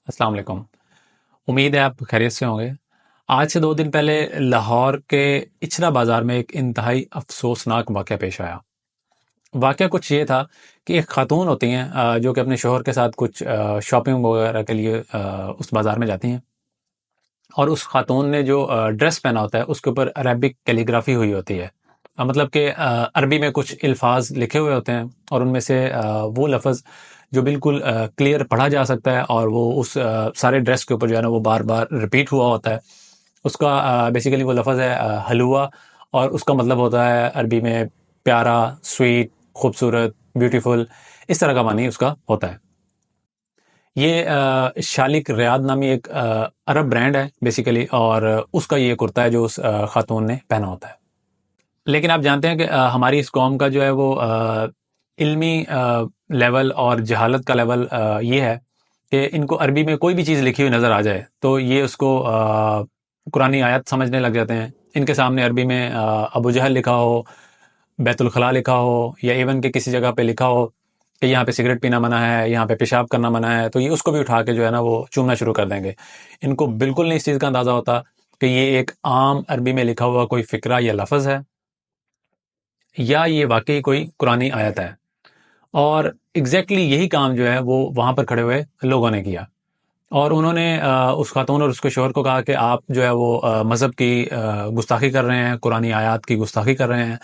السلام علیکم۔ امید ہے آپ خیریت سے ہوں گے۔ آج سے 2 دن پہلے لاہور کے اچھرا بازار میں ایک انتہائی افسوسناک واقعہ پیش آیا۔ واقعہ کچھ یہ تھا کہ ایک خاتون ہوتی ہیں جو کہ اپنے شوہر کے ساتھ کچھ شاپنگ وغیرہ کے لیے اس بازار میں جاتی ہیں، اور اس خاتون نے جو ڈریس پہنا ہوتا ہے اس کے اوپر عربک کیلیگرافی ہوئی ہوتی ہے۔ مطلب کہ عربی میں کچھ الفاظ لکھے ہوئے ہوتے ہیں، اور ان میں سے وہ لفظ جو بالکل کلیئر پڑھا جا سکتا ہے، اور وہ اس سارے ڈریس کے اوپر جو ہے نا وہ بار بار ریپیٹ ہوا ہوتا ہے۔ اس کا بیسیکلی وہ لفظ ہے حلوہ، اور اس کا مطلب ہوتا ہے عربی میں پیارا، سویٹ، خوبصورت، بیوٹیفل، اس طرح کا معنی اس کا ہوتا ہے۔ یہ شالک ریاض نامی ایک عرب برانڈ ہے بیسیکلی، اور اس کا یہ کرتا ہے جو اس خاتون نے پہنا ہوتا ہے۔ لیکن آپ جانتے ہیں کہ ہماری اس قوم کا جو ہے وہ علمی لیول اور جہالت کا لیول یہ ہے کہ ان کو عربی میں کوئی بھی چیز لکھی ہوئی نظر آ جائے تو یہ اس کو قرآنی آیت سمجھنے لگ جاتے ہیں۔ ان کے سامنے عربی میں ابو جہل لکھا ہو، بیت الخلاء لکھا ہو، یا ایون کہ کسی جگہ پہ لکھا ہو کہ یہاں پہ سگریٹ پینا منع ہے، یہاں پہ پیشاب کرنا منع ہے، تو یہ اس کو بھی اٹھا کے جو ہے نا وہ چومنا شروع کر دیں گے۔ ان کو بالکل نہیں اس چیز کا اندازہ ہوتا کہ یہ ایک عام عربی میں لکھا ہوا کوئی فقرہ یا لفظ ہے، یا یہ واقعی کوئی قرآنی آیت ہے۔ اور ایگزیکٹلی یہی کام جو ہے وہ وہاں پر کھڑے ہوئے لوگوں نے کیا، اور انہوں نے اس خاتون اور اس کے شوہر کو کہا کہ آپ جو ہے وہ مذہب کی گستاخی کر رہے ہیں، قرآنی آیات کی گستاخی کر رہے ہیں،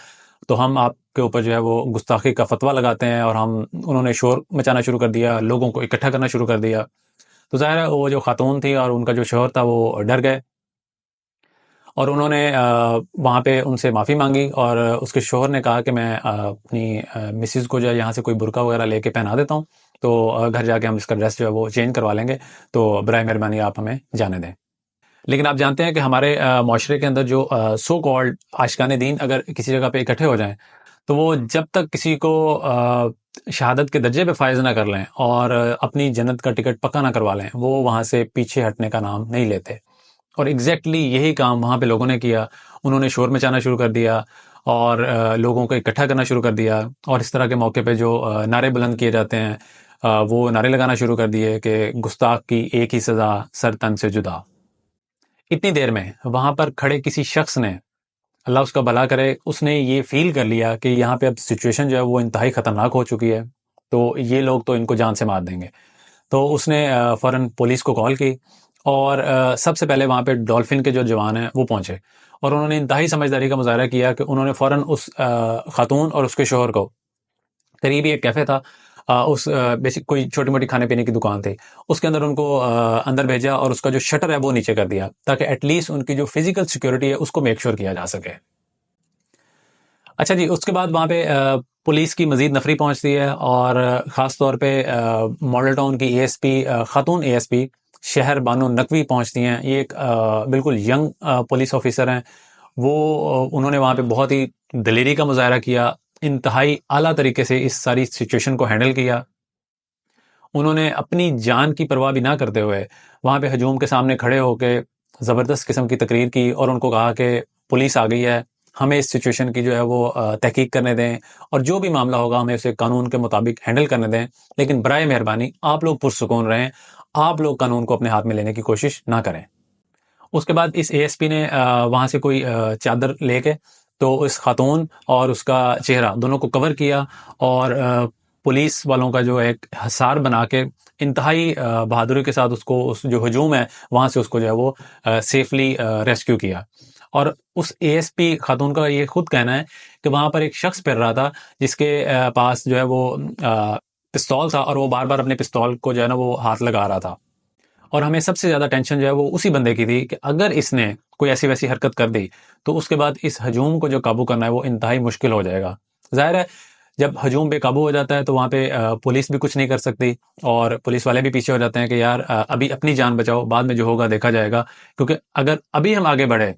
تو ہم آپ کے اوپر جو ہے وہ گستاخی کا فتویٰ لگاتے ہیں۔ اور انہوں نے شور مچانا شروع کر دیا، لوگوں کو اکٹھا کرنا شروع کر دیا۔ تو ظاہر ہے وہ جو خاتون تھی اور ان کا جو شوہر تھا وہ ڈر گئے، اور انہوں نے وہاں پہ ان سے معافی مانگی، اور اس کے شوہر نے کہا کہ میں اپنی مسز کو جو ہے یہاں سے کوئی برقع وغیرہ لے کے پہنا دیتا ہوں، تو گھر جا کے ہم اس کا ڈریس جو ہے وہ چینج کروا لیں گے، تو برائے مہربانی آپ ہمیں جانے دیں۔ لیکن آپ جانتے ہیں کہ ہمارے معاشرے کے اندر جو سو کالڈ عاشقان دین اگر کسی جگہ پہ اکٹھے ہو جائیں تو وہ جب تک کسی کو شہادت کے درجے پہ فائز نہ کر لیں اور اپنی جنت کا ٹکٹ پکا نہ کروا لیں، وہ وہاں سے پیچھے ہٹنے کا نام نہیں لیتے۔ اور ایگزیکٹلی یہی کام وہاں پہ لوگوں نے کیا۔ انہوں نے شور مچانا شروع کر دیا، اور لوگوں کو اکٹھا کرنا شروع کر دیا، اور اس طرح کے موقع پہ جو نعرے بلند کیے جاتے ہیں وہ نعرے لگانا شروع کر دیے کہ گستاخ کی ایک ہی سزا، سر تن سے جدا۔ اتنی دیر میں وہاں پر کھڑے کسی شخص نے، اللہ اس کا بھلا کرے، اس نے یہ فیل کر لیا کہ یہاں پہ اب سچویشن جو ہے وہ انتہائی خطرناک ہو چکی ہے، تو یہ لوگ تو ان کو جان سے مار دیں گے۔ تو اس نے فوراً پولیس کو کال کی، اور سب سے پہلے وہاں پہ ڈولفن کے جو جوان ہیں وہ پہنچے، اور انہوں نے انتہائی سمجھداری کا مظاہرہ کیا کہ انہوں نے فوراً اس خاتون اور اس کے شوہر کو، قریب ہی ایک کیفے تھا، اس بیسک کوئی چھوٹی موٹی کھانے پینے کی دکان تھی، اس کے اندر ان کو اندر بھیجا، اور اس کا جو شٹر ہے وہ نیچے کر دیا تاکہ ایٹ لیسٹ ان کی جو فزیکل سیکیورٹی ہے اس کو میک شور کیا جا سکے۔ اچھا جی، اس کے بعد وہاں پہ پولیس کی مزید نفری پہنچتی ہے، اور خاص طور پہ ماڈل ٹاؤن کی اے ایس پی، خاتون اے ایس پی شہر بانو نقوی پہنچتی ہیں۔ یہ ایک بالکل ینگ پولیس آفیسر ہیں۔ انہوں نے وہاں پہ بہت ہی دلیری کا مظاہرہ کیا، انتہائی اعلیٰ طریقے سے اس ساری سچویشن کو ہینڈل کیا۔ انہوں نے اپنی جان کی پرواہ بھی نہ کرتے ہوئے وہاں پہ ہجوم کے سامنے کھڑے ہو کے زبردست قسم کی تقریر کی، اور ان کو کہا کہ پولیس آ گئی ہے، ہمیں اس سچویشن کی جو ہے وہ تحقیق کرنے دیں، اور جو بھی معاملہ ہوگا ہمیں اسے قانون کے مطابق ہینڈل کرنے دیں، لیکن برائے مہربانی آپ لوگ پرسکون رہیں، آپ لوگ قانون کو اپنے ہاتھ میں لینے کی کوشش نہ کریں۔ اس کے بعد اس اے ایس پی نے وہاں سے کوئی چادر لے کے تو اس خاتون اور اس کا چہرہ دونوں کو کور کیا، اور پولیس والوں کا جو ایک حصار بنا کے انتہائی بہادری کے ساتھ اس کو، اس جو ہجوم ہے وہاں سے اس کو جو ہے وہ سیفلی ریسکیو کیا۔ اور اس اے ایس پی خاتون کا یہ خود کہنا ہے کہ وہاں پر ایک شخص پھر رہا تھا جس کے پاس جو ہے وہ پستول تھا، اور وہ بار بار اپنے پستول کو جو ہے نا وہ ہاتھ لگا رہا تھا، اور ہمیں سب سے زیادہ ٹینشن جو ہے وہ اسی بندے کی تھی کہ اگر اس نے کوئی ایسی ویسی حرکت کر دی تو اس کے بعد اس ہجوم کو جو قابو کرنا ہے وہ انتہائی مشکل ہو جائے گا۔ ظاہر ہے جب ہجوم بے قابو ہو جاتا ہے تو وہاں پہ پولیس بھی کچھ نہیں کر سکتی، اور پولیس والے بھی پیچھے ہو جاتے ہیں کہ یار ابھی اپنی جان بچاؤ، بعد میں جو ہوگا دیکھا جائے گا، کیونکہ اگر ابھی ہم آگے بڑھے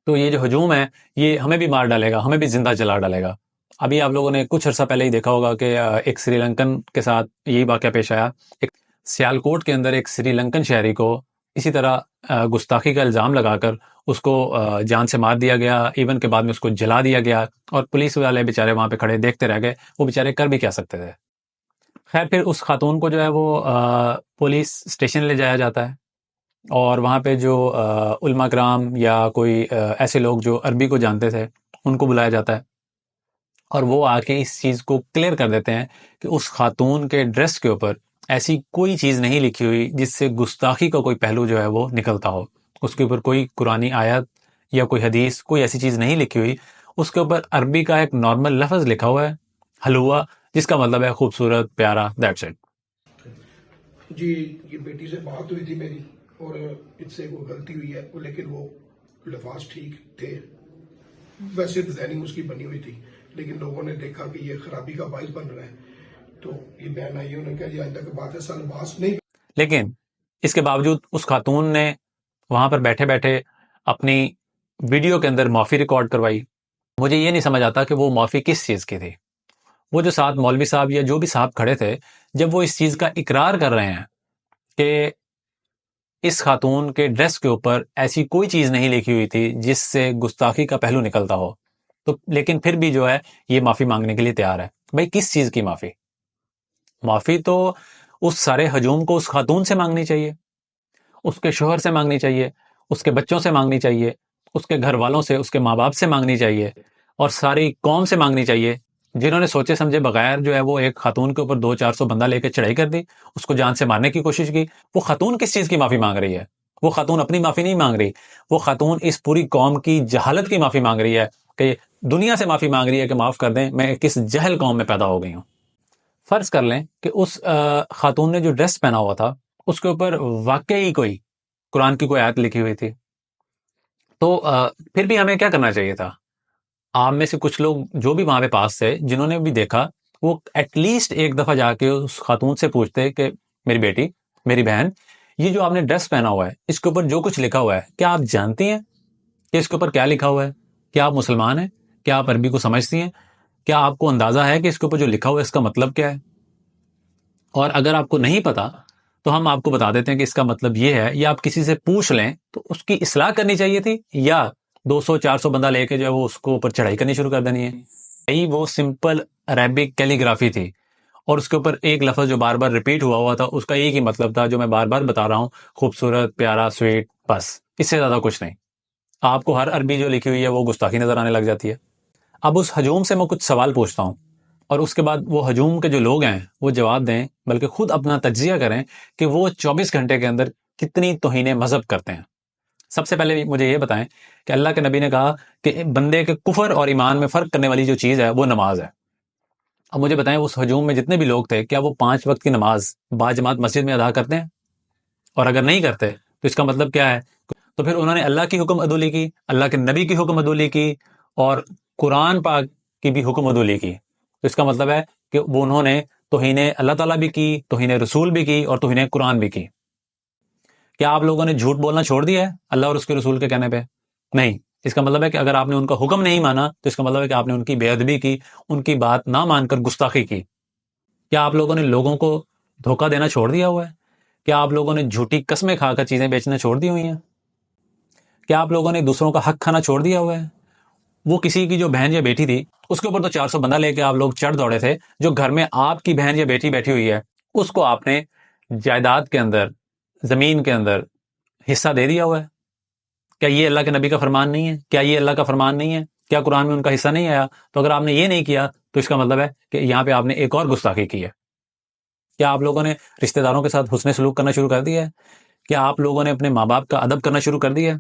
تو یہ جو ہجوم ہے یہ ہمیں بھی مار ڈالے گا، ہمیں بھی زندہ جلا ڈالے گا۔ ابھی آپ لوگوں نے کچھ عرصہ پہلے ہی دیکھا ہوگا کہ ایک سری لنکن کے ساتھ یہی واقعہ پیش آیا۔ ایک سیالکوٹ کے اندر ایک سری لنکن شہری کو اسی طرح گستاخی کا الزام لگا کر اس کو جان سے مار دیا گیا، ایون کے بعد میں اس کو جلا دیا گیا، اور پولیس والے بیچارے وہاں پہ کھڑے دیکھتے رہ گئے۔ وہ بیچارے کر بھی کیا سکتے تھے۔ خیر پھر اس خاتون کو جو ہے وہ پولیس اسٹیشن لے جایا جاتا ہے، اور وہاں پہ جو علماء کرام یا کوئی ایسے لوگ جو عربی کو جانتے تھے ان کو بلایا جاتا ہے، اور وہ آ کے اس چیز کو کلیئر کر دیتے ہیں کہ اس خاتون کے ڈریس کے اوپر ایسی کوئی چیز نہیں لکھی ہوئی جس سے گستاخی کا کوئی پہلو جو ہے وہ نکلتا ہو. اس کے اوپر کوئی قرآنی آیت یا کوئی حدیث، کوئی ایسی چیز نہیں لکھی ہوئی. اس کے اوپر عربی کا ایک نارمل لفظ لکھا ہوا ہے، حلوہ، جس کا مطلب ہے خوبصورت، پیارا، دیٹس اٹ. جی یہ بیٹی سے بات ہوئی تھی میری، اور اس سے کوئی غلطی ہوئی ہے، لیکن وہ لفاظ ٹھیک تھے، ویسے ڈیزائننگ اس کی بنی ہوئی تھی، لیکن لوگوں نے دیکھا کہ یہ خرابی کا باعث بن رہا ہے، تو یہ بیان آئی، انہوں نے کہا جی آئندہ کی بات ایسا لباس نہیں. لیکن اس کے باوجود اس خاتون نے وہاں پر بیٹھے بیٹھے اپنی ویڈیو کے اندر معافی ریکارڈ کروائی. مجھے یہ نہیں سمجھ آتا کہ وہ معافی کس چیز کی تھی. وہ جو ساتھ مولوی صاحب یا جو بھی صاحب کھڑے تھے، جب وہ اس چیز کا اقرار کر رہے ہیں کہ اس خاتون کے ڈریس کے اوپر ایسی کوئی چیز نہیں لکھی ہوئی تھی جس سے گستاخی کا پہلو نکلتا ہو، تو لیکن پھر بھی جو ہے یہ معافی مانگنے کے لیے تیار ہے. بھائی کس چیز کی معافی؟ معافی تو اس سارے ہجوم کو اس خاتون سے مانگنی چاہیے، اس کے شوہر سے مانگنی چاہیے، اس کے بچوں سے مانگنی چاہیے، اس کے گھر والوں سے، اس کے ماں باپ سے مانگنی چاہیے، اور ساری قوم سے مانگنی چاہیے جنہوں نے سوچے سمجھے بغیر جو ہے وہ ایک خاتون کے اوپر 200-400 بندہ لے کے چڑھائی کر دی، اس کو جان سے مارنے کی کوشش کی. وہ خاتون کس چیز کی معافی مانگ رہی ہے؟ وہ خاتون اپنی معافی نہیں مانگ رہی، وہ خاتون اس پوری قوم کی جہالت کی معافی مانگ رہی ہے، کہ دنیا سے معافی مانگ رہی ہے کہ معاف کر دیں، میں کس جہل قوم میں پیدا ہو گئی ہوں. فرض کر لیں کہ اس خاتون نے جو ڈریس پہنا ہوا تھا اس کے اوپر واقعی کوئی قرآن کی کوئی آیت لکھی ہوئی تھی، تو پھر بھی ہمیں کیا کرنا چاہیے تھا؟ آپ میں سے کچھ لوگ جو بھی وہاں پہ پاس تھے، جنہوں نے بھی دیکھا، وہ ایٹ لیسٹ ایک دفعہ جا کے اس خاتون سے پوچھتے کہ میری بیٹی، میری بہن، یہ جو آپ نے ڈریس پہنا ہوا ہے اس کے اوپر جو کچھ لکھا ہوا ہے، کیا آپ جانتی ہیں کہ اس کے اوپر کیا لکھا ہوا ہے؟ کیا آپ مسلمان ہیں؟ کیا آپ عربی کو سمجھتی ہیں؟ کیا آپ کو اندازہ ہے کہ اس کے اوپر جو لکھا ہوا ہے اس کا مطلب کیا ہے؟ اور اگر آپ کو نہیں پتا تو ہم آپ کو بتا دیتے ہیں کہ اس کا مطلب یہ ہے، یا آپ کسی سے پوچھ لیں تو اس کی اصلاح کرنی چاہیے تھی، یا 200-400 بندہ لے کے جو ہے وہ اس کو اوپر چڑھائی کرنی شروع کر دینی ہے. یہی وہ سمپل عربک کیلیگرافی تھی، اور اس کے اوپر ایک لفظ جو بار بار ریپیٹ ہوا تھا، اس کا ایک ہی مطلب تھا جو میں بار بار بتا رہا ہوں، خوبصورت، پیارا، سویٹ، بس اس سے زیادہ کچھ نہیں. آپ کو ہر عربی جو لکھی ہوئی ہے وہ گستاخی نظر آنے لگ جاتی ہے. اب اس ہجوم سے میں کچھ سوال پوچھتا ہوں، اور اس کے بعد وہ ہجوم کے جو لوگ ہیں وہ جواب دیں، بلکہ خود اپنا تجزیہ کریں کہ وہ 24 گھنٹے کے اندر کتنی توہین مذہب کرتے ہیں. سب سے پہلے مجھے یہ بتائیں کہ اللہ کے نبی نے کہا کہ بندے کے کفر اور ایمان میں فرق کرنے والی جو چیز ہے وہ نماز ہے. اب مجھے بتائیں اس ہجوم میں جتنے بھی لوگ تھے، کیا وہ 5 وقت کی نماز باجماعت مسجد میں ادا کرتے ہیں؟ اور اگر نہیں کرتے تو اس کا مطلب کیا ہے؟ تو پھر انہوں نے اللہ کی حکم عدولی کی، اللہ کے نبی کی حکم عدولی کی، اور قرآن پاک کی بھی حکم عدولی کی. تو اس کا مطلب ہے کہ وہ انہوں نے توہین اللہ تعالیٰ بھی کی، توہین رسول بھی کی، اور توہین قرآن بھی کی. کیا آپ لوگوں نے جھوٹ بولنا چھوڑ دیا ہے اللہ اور اس کے رسول کے کہنے پہ؟ نہیں. اس کا مطلب ہے کہ اگر آپ نے ان کا حکم نہیں مانا تو اس کا مطلب ہے کہ آپ نے ان کی بے ادبی کی، ان کی بات نہ مان کر گستاخی کی. کیا آپ لوگوں نے لوگوں کو دھوکہ دینا چھوڑ دیا ہوا ہے؟ کیا آپ لوگوں نے جھوٹی قسمیں کھا کر چیزیں بیچنا چھوڑ دی ہوئی ہیں؟ کیا آپ لوگوں نے دوسروں کا حق کھانا چھوڑ دیا ہوا ہے؟ وہ کسی کی جو بہن یا بیٹی تھی، اس کے اوپر تو 400 بندہ لے کے آپ لوگ چڑھ دوڑے تھے. جو گھر میں آپ کی بہن یا بیٹی بیٹھی ہوئی ہے، اس کو آپ نے جائیداد کے اندر، زمین کے اندر حصہ دے دیا ہوا ہے. کیا یہ اللہ کے نبی کا فرمان نہیں ہے؟ کیا یہ اللہ کا فرمان نہیں ہے؟ کیا قرآن میں ان کا حصہ نہیں آیا؟ تو اگر آپ نے یہ نہیں کیا تو اس کا مطلب ہے کہ یہاں پہ آپ نے ایک اور گستاخی کی ہے. کیا آپ لوگوں نے رشتہ داروں کے ساتھ حسن سلوک کرنا شروع کر دیا ہے؟ کیا آپ لوگوں نے اپنے ماں باپ کا ادب کرنا شروع کر دیا ہے؟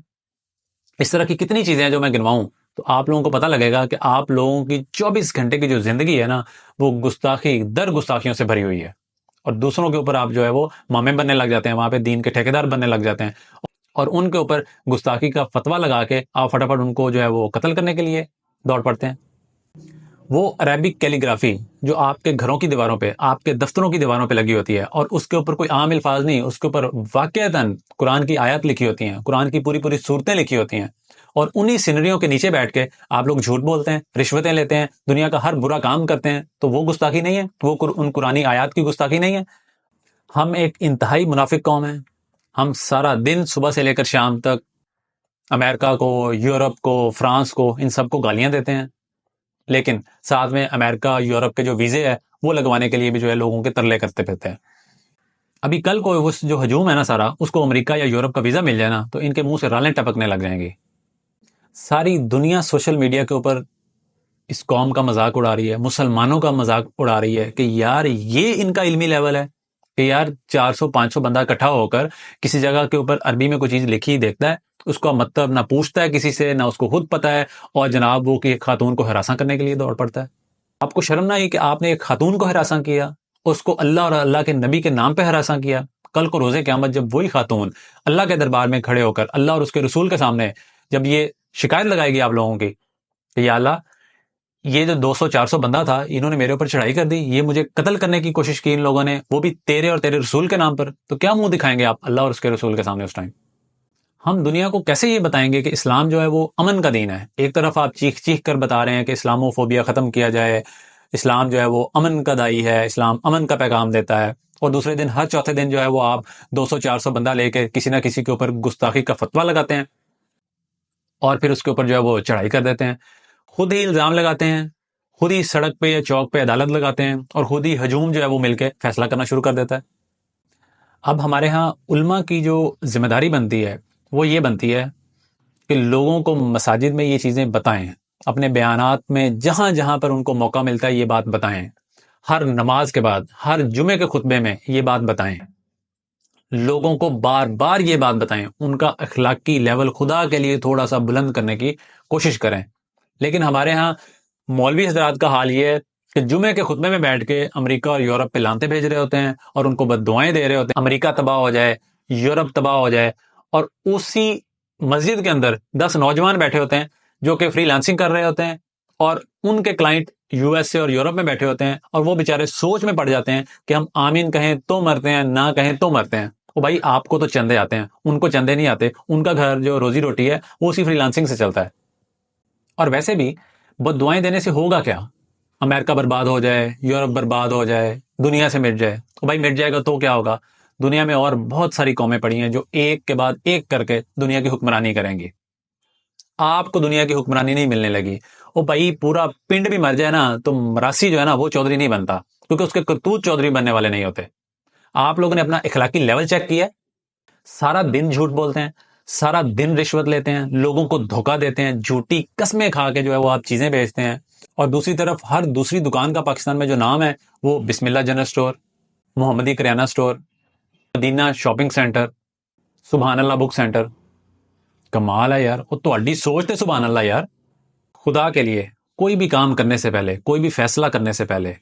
اس طرح کی کتنی چیزیں ہیں جو میں گنواؤں تو آپ لوگوں کو پتہ لگے گا کہ آپ لوگوں کی 24 گھنٹے کی جو زندگی ہے نا، وہ گستاخی در گستاخیوں سے بھری ہوئی ہے. اور دوسروں کے اوپر آپ جو ہے وہ مامے بننے لگ جاتے ہیں، وہاں پہ دین کے ٹھیکیدار بننے لگ جاتے ہیں، اور ان کے اوپر گستاخی کا فتویٰ لگا کے آپ فٹافٹ ان کو جو ہے وہ قتل کرنے کے لیے دوڑ پڑتے ہیں. وہ عربک کیلیگرافی جو آپ کے گھروں کی دیواروں پہ، آپ کے دفتروں کی دیواروں پہ لگی ہوتی ہے، اور اس کے اوپر کوئی عام الفاظ نہیں، اس کے اوپر واقعتاً قرآن کی آیات لکھی ہوتی ہیں، قرآن کی پوری پوری صورتیں لکھی ہوتی ہیں، اور انہی سینریوں کے نیچے بیٹھ کے آپ لوگ جھوٹ بولتے ہیں، رشوتیں لیتے ہیں، دنیا کا ہر برا کام کرتے ہیں. تو وہ گستاخی نہیں ہے؟ وہ ان قرآنی آیات کی گستاخی نہیں ہے؟ ہم ایک انتہائی منافق قوم ہیں. ہم سارا دن صبح سے لے کر شام تک امریکہ کو، یورپ کو، فرانس کو، ان سب کو گالیاں دیتے ہیں، لیکن ساتھ میں امریکہ، یورپ کے جو ویزے ہے وہ لگوانے کے لیے بھی جو ہے لوگوں کے ترلے کرتے پھرتے ہیں. ابھی کل کو اس جو ہجوم ہے نا سارا، اس کو امریکہ یا یورپ کا ویزا مل جائے نا تو ان کے منہ سے رالیں ٹپکنے لگ جائیں گی. ساری دنیا سوشل میڈیا کے اوپر اس قوم کا مذاق اڑا رہی ہے، مسلمانوں کا مذاق اڑا رہی ہے کہ یار یہ ان کا علمی لیول ہے کہ یار 400-500 بندہ اکٹھا ہو کر کسی جگہ کے اوپر عربی میں کوئی چیز لکھی دیکھتا ہے، اس کا مطلب نہ پوچھتا ہے کسی سے، نہ اس کو خود پتا ہے، اور جناب وہ کہ ایک خاتون کو ہراساں کرنے کے لیے دوڑ پڑتا ہے. آپ کو شرم نہ آئی کہ آپ نے ایک خاتون کو ہراساں کیا، اس کو اللہ اور اللہ کے نبی کے نام پہ ہراساں کیا؟ کل کو روزے قیامت جب وہی خاتون اللہ کے دربار میں کھڑے ہو کر اللہ اور اس کے رسول کے سامنے جب یہ شکایت لگائے گی آپ لوگوں کی کہ یا اللہ یہ جو 200-400 بندہ تھا انہوں نے میرے اوپر چڑھائی کر دی، یہ مجھے قتل کرنے کی کوشش کی ان لوگوں نے، وہ بھی تیرے اور تیرے رسول کے نام پر، تو کیا منہ دکھائیں گے آپ اللہ اور اس کے رسول کے سامنے اس ٹائم؟ ہم دنیا کو کیسے یہ بتائیں گے کہ اسلام جو ہے وہ امن کا دین ہے؟ ایک طرف آپ چیخ چیخ کر بتا رہے ہیں کہ اسلامو فوبیا ختم کیا جائے، اسلام جو ہے وہ امن کا دائی ہے، اسلام امن کا پیغام دیتا ہے، اور دوسرے دن ہر چوتھے دن جو ہے وہ آپ 200-400 بندہ لے کے کسی نہ کسی کے اوپر گستاخی کا فتویٰ لگاتے ہیں اور پھر اس کے اوپر جو ہے وہ چڑھائی کر دیتے ہیں، خود ہی الزام لگاتے ہیں، خود ہی سڑک پہ یا چوک پہ عدالت لگاتے ہیں، اور خود ہی ہجوم جو ہے وہ مل کے فیصلہ کرنا شروع کر دیتا ہے. اب ہمارے ہاں علماء کی جو ذمہ داری بنتی ہے وہ یہ بنتی ہے کہ لوگوں کو مساجد میں یہ چیزیں بتائیں، اپنے بیانات میں جہاں جہاں پر ان کو موقع ملتا ہے یہ بات بتائیں، ہر نماز کے بعد، ہر جمعے کے خطبے میں یہ بات بتائیں، لوگوں کو بار بار یہ بات بتائیں، ان کا اخلاقی لیول خدا کے لیے تھوڑا سا بلند کرنے کی کوشش کریں. لیکن ہمارے ہاں مولوی حضرات کا حال یہ ہے کہ جمعے کے خطبے میں بیٹھ کے امریکہ اور یورپ پہ لانتے بھیج رہے ہوتے ہیں اور ان کو بد دعائیں دے رہے ہوتے ہیں، امریکہ تباہ ہو جائے، یورپ تباہ ہو جائے، اور اسی مسجد کے اندر 10 نوجوان بیٹھے ہوتے ہیں جو کہ فری لانسنگ کر رہے ہوتے ہیں، اور ان کے کلائنٹ یو ایس اے اور یورپ میں بیٹھے ہوتے ہیں، اور وہ بیچارے سوچ میں پڑ جاتے ہیں کہ ہم آمین کہیں تو مرتے ہیں، نہ کہیں تو مرتے ہیں. او بھائی آپ کو تو چندے آتے ہیں، ان کو چندے نہیں آتے، ان کا گھر جو روزی روٹی ہے وہ اسی فری لانسنگ سے چلتا ہے. اور ویسے بھی بد دعائیں دینے سے ہوگا کیا؟ امریکہ برباد ہو جائے، یورپ برباد ہو جائے، دنیا سے مٹ جائے، تو بھائی مٹ جائے گا تو کیا ہوگا؟ دنیا میں اور بہت ساری قومیں پڑی ہیں جو ایک کے بعد ایک کر کے دنیا کی حکمرانی کریں گی. آپ کو دنیا کی حکمرانی نہیں ملنے لگی. او بھائی پورا پنڈ بھی مر جائے نا تو مراسی جو ہے نا وہ چودھری نہیں بنتا، کیونکہ اس کے کرتوت چودھری بننے والے نہیں ہوتے. آپ لوگوں نے اپنا اخلاقی لیول چیک کیا ہے؟ سارا دن جھوٹ بولتے ہیں، سارا دن رشوت لیتے ہیں، لوگوں کو دھوکہ دیتے ہیں، جھوٹی قسمیں کھا کے جو ہے وہ آپ چیزیں بیچتے ہیں، اور دوسری طرف ہر دوسری دکان کا پاکستان میں جو نام ہے وہ بسم اللہ جنرل سٹور، محمدی کریانہ سٹور، مدینہ شاپنگ سینٹر، سبحان اللہ بک سینٹر. کمال ہے یار، وہ تہاڈی سوچ تے سبحان اللہ یار. خدا کے لیے کوئی بھی کام کرنے سے پہلے، کوئی بھی فیصلہ کرنے سے پہلے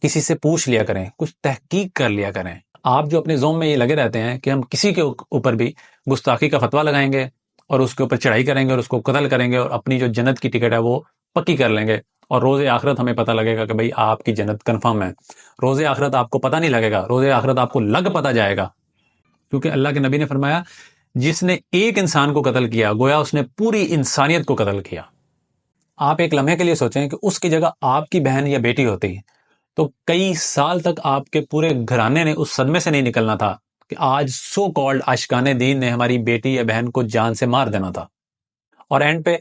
کسی سے پوچھ لیا کریں، کچھ تحقیق کر لیا کریں. آپ جو اپنے زوم میں یہ لگے رہتے ہیں کہ ہم کسی کے اوپر بھی گستاخی کا فتویٰ لگائیں گے اور اس کے اوپر چڑھائی کریں گے اور اس کو قتل کریں گے اور اپنی جو جنت کی ٹکٹ ہے وہ پکی کر لیں گے، اور روز آخرت ہمیں پتہ لگے گا کہ بھئی آپ کی جنت کنفرم ہے. روز آخرت آپ کو پتہ نہیں لگے گا، روز آخرت آپ کو لگ پتہ جائے گا، کیونکہ اللہ کے نبی نے فرمایا جس نے ایک انسان کو قتل کیا گویا اس نے پوری انسانیت کو قتل کیا. آپ ایک لمحے کے لیے سوچیں کہ اس کی جگہ آپ کی بہن یا بیٹی ہوتی تو کئی سال تک آپ کے پورے گھرانے نے اس صدمے سے نہیں نکلنا تھا کہ آج سو کالڈ عاشقان دین نے ہماری بیٹی یا بہن کو جان سے مار دینا تھا. اور اینڈ پہ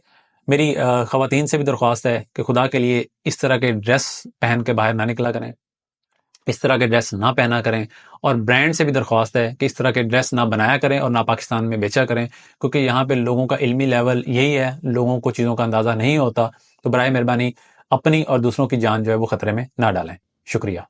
میری خواتین سے بھی درخواست ہے کہ خدا کے لیے اس طرح کے ڈریس پہن کے باہر نہ نکلا کریں، اس طرح کے ڈریس نہ پہنا کریں، اور برانڈ سے بھی درخواست ہے کہ اس طرح کے ڈریس نہ بنایا کریں اور نہ پاکستان میں بیچا کریں، کیونکہ یہاں پہ لوگوں کا علمی لیول یہی ہے، لوگوں کو چیزوں کا اندازہ نہیں ہوتا. تو برائے مہربانی اپنی اور دوسروں کی جان جو ہے وہ خطرے میں نہ ڈالیں. شکریہ.